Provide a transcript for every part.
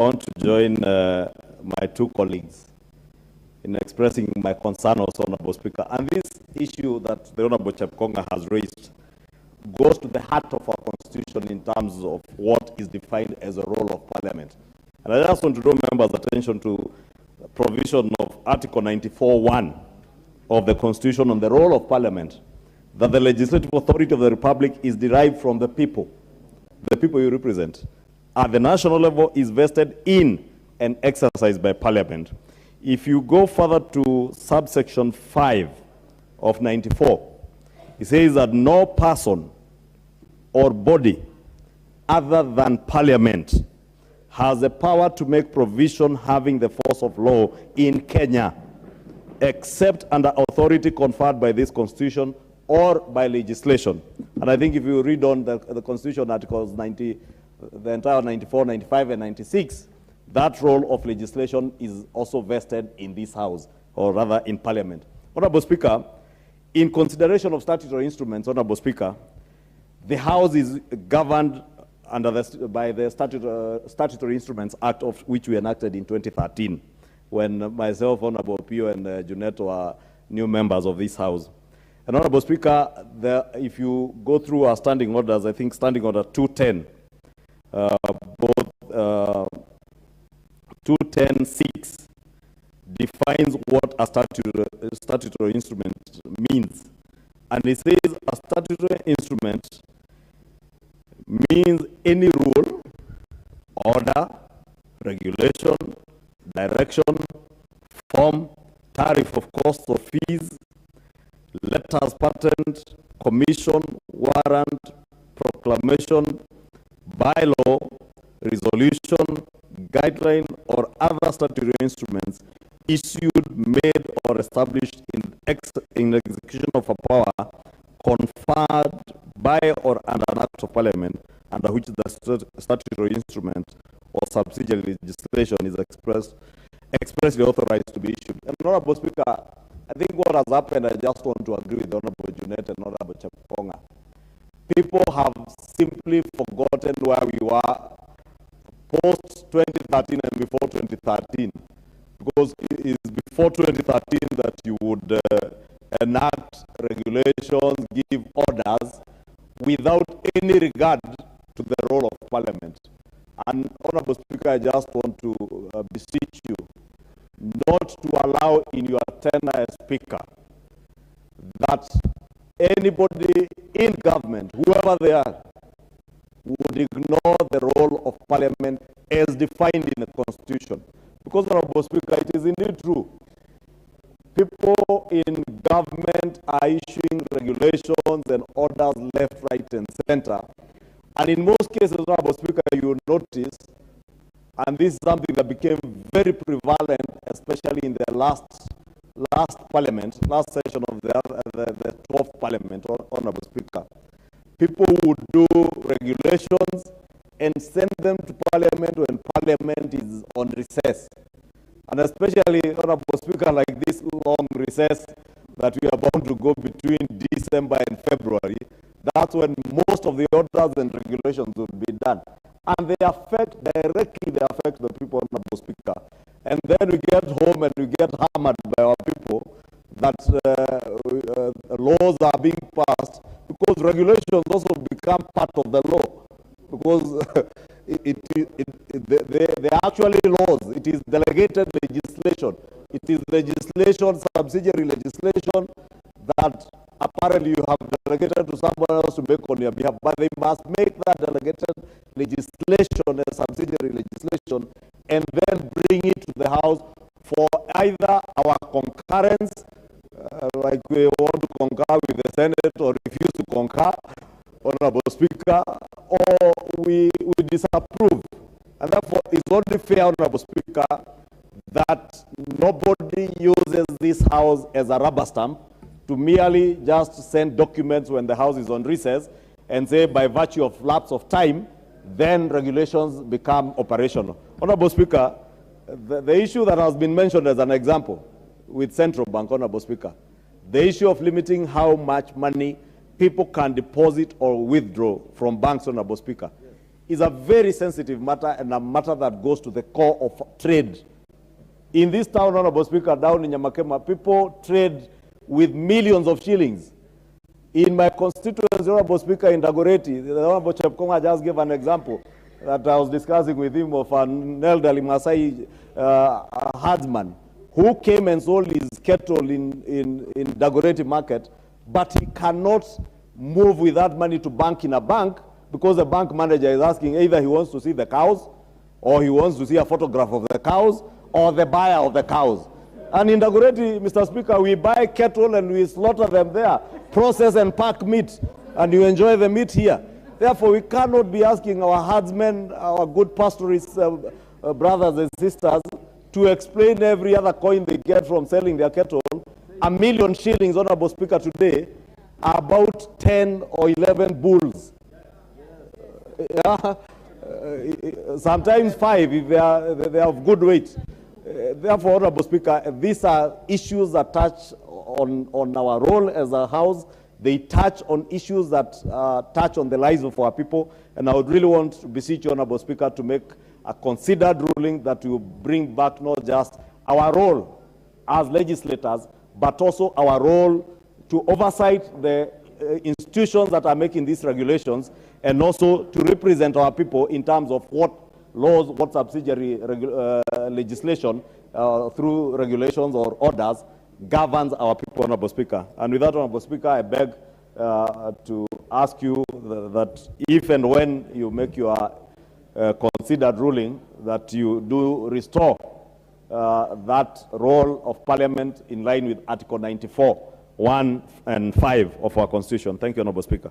want to join my two colleagues in expressing my concern also, Honorable Speaker. And this issue that the Honorable Chepkonga has raised goes to the heart of our Constitution in terms of what is defined as a role of Parliament. And I just want to draw members' attention to the provision of Article 94(1) of the Constitution on the role of Parliament, that the legislative authority of the Republic is derived from the people you represent. At the national level is vested in and exercised by Parliament. If you go further to subsection 5 of 94, it says that no person or body other than Parliament has the power to make provision having the force of law in Kenya, except under authority conferred by this Constitution or by legislation. And I think if you read on the Constitution articles 90, the entire 94, 95, and 96, that role of legislation is also vested in this House, or rather in Parliament. Honorable Speaker, in consideration of statutory instruments, Honorable Speaker, the House is governed under by the Statutory Instruments Act, of which we enacted in 2013, when myself, Honorable Pio, and Junet were new members of this House. And Honorable Speaker, if you go through our standing orders, I think Standing Order 210, both 210(6) defines what a statutory instrument means. And it says a statutory instrument means any rule, order, regulation, direction, form, tariff of costs or fees, letters patent, commission, warrant, proclamation, bylaw, resolution, guideline, or other statutory instruments issued, made, or established in execution of a power conferred by or under an act of Parliament, under which the statutory instrument or subsidiary legislation is expressly authorized to be issued. And Honorable Speaker, I think what has happened, I just want to agree with Honorable Junet and Honorable Chepkonga. People have simply forgotten where we were post-2013 and before 2013, because it is before 2013 that you would enact regulations, give orders, without any regard to the role of Parliament. And Honorable Speaker, I just want to beseech you not to allow in your tenure as Speaker that anybody in government, whoever they are, would ignore the role of Parliament as defined in the Constitution. Because, Honorable Speaker, it is indeed true. People in government are issuing regulations and orders left, right, and center. And in most cases, Honorable Speaker, you notice, and this is something that became very prevalent, especially in the last Parliament, last session of the 12th Parliament, Honorable Speaker. People would do regulations and send them to Parliament when Parliament is on recess. And especially, Honorable Speaker, like this long recess that we are bound to go between December and February, that's when most of the orders and regulations will be done. And they affect, directly they affect the people, Honorable Speaker. And then we get home and we get hammered by our people that laws are being passed, because regulations also become part of the law. Because they are actually laws. It is delegated legislation. It is legislation, subsidiary legislation, that apparently you have delegated to someone else to make on your behalf. But they must make that delegated legislation a subsidiary legislation and then bring it to the House for either our concurrence, like we want to concur with the Senate or refuse to concur, Honorable Speaker, or we disapprove. And therefore, it's only fair, Honorable Speaker, that nobody uses this House as a rubber stamp to merely just send documents when the House is on recess and say by virtue of lapse of time, then regulations become operational. Honorable Speaker, the issue that has been mentioned as an example with Central Bank, Honorable Speaker, the issue of limiting how much money people can deposit or withdraw from banks, Honorable Speaker. is a very sensitive matter and a matter that goes to the core of trade. In this town, Honorable Speaker, down in Nyamakema, people trade with millions of shillings. In my constituency, Honorable Speaker, in Dagoretti, the Honorable Chepkonga just gave an example that I was discussing with him of an elderly Masai herdsman who came and sold his cattle in Dagoretti market, but he cannot move with that money to bank in a bank because the bank manager is asking either he wants to see the cows or he wants to see a photograph of the cows or the buyer of the cows. And in Dagoretti, Mr. Speaker, we buy cattle and we slaughter them there, process and pack meat, and you enjoy the meat here. Therefore, we cannot be asking our herdsmen, our good pastoralists, brothers and sisters, to explain every other coin they get from selling their cattle. 1 million shillings, Honorable Speaker, today, are about 10 or 11 bulls. Sometimes 5 if they are of good weight. Therefore, Honorable Speaker, these are issues that touch on our role as a house. They touch on issues that touch on the lives of our people. And I would really want to beseech you, Honorable Speaker, to make a considered ruling that will bring back not just our role as legislators, but also our role to oversight the institutions that are making these regulations, and also to represent our people in terms of what laws, what subsidiary legislation through regulations or orders governs our people, Honorable Speaker. And with that, Honorable Speaker, I beg to ask you that if and when you make your considered ruling, that you do restore that role of Parliament in line with Article 94, 1 and 5 of our Constitution. Thank you, Honorable Speaker.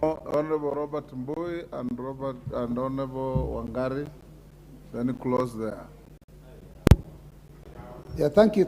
Honorable Robert Mbui and Honorable Wangari, then close there. Yeah, thank you.